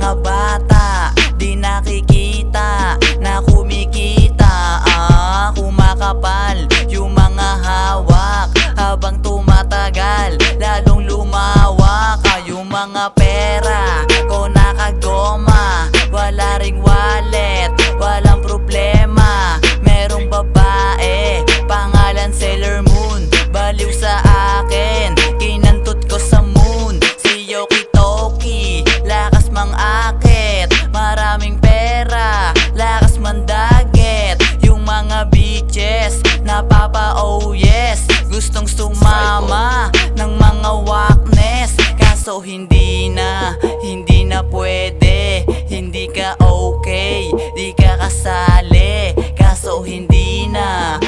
mga bata di nakikita na kumikita. Kumakapal yung mga hawak habang tumatagal, lalong lumawak. Yung mga pera ko nakagoma, wala ring wallet, walang problema. Merong babae, pangalan Sailor Moon, baliw sa akin, kinantot ko sa moon. Si Yoki Toki, lakas mang-akit, maraming pera, lakas mandagit. Yung mga bitches, napapa oh yes, gustong sumama ng mga waknes. Kaso hindi na pwede, hindi ka okay, di ka kasali. Kaso hindi na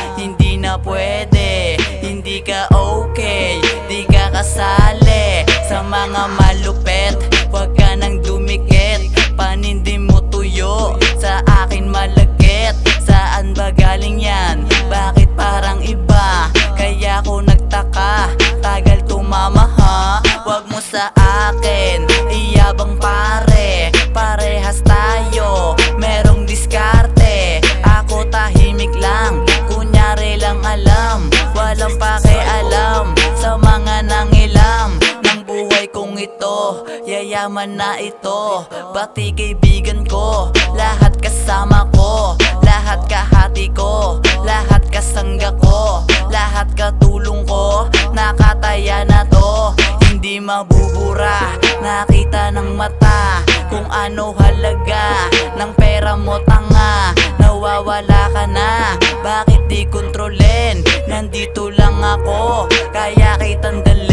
pwede, hindi ka okay, di ka kasali. Sa mga malupet, wag ka nang dumikit, panindi mo tuyo, sa akin malagkit. Saan ba galing yan? Bakit parang iba? Kaya ko nagtaka, tagal tumama ha. Wag mo sa akin iyabang pare, parehas tayo merong diskarte. Ako tahimik lang, kunyari lang alam, walang pakialam sa mga nangilam ng buhay kong ito. Yayaman na ito, pati kaibigan ko, lahat kasama ko, lahat kahati ko, lahat kasangga ko, lahat katulong ko. Nakataya na to, hindi mabubura, nakita ng mata kung ano halaga ng pera mo. Tanga, nawawala ka na, bakit di kontrolin? Nandito lang ako, kaya kitang dalhin.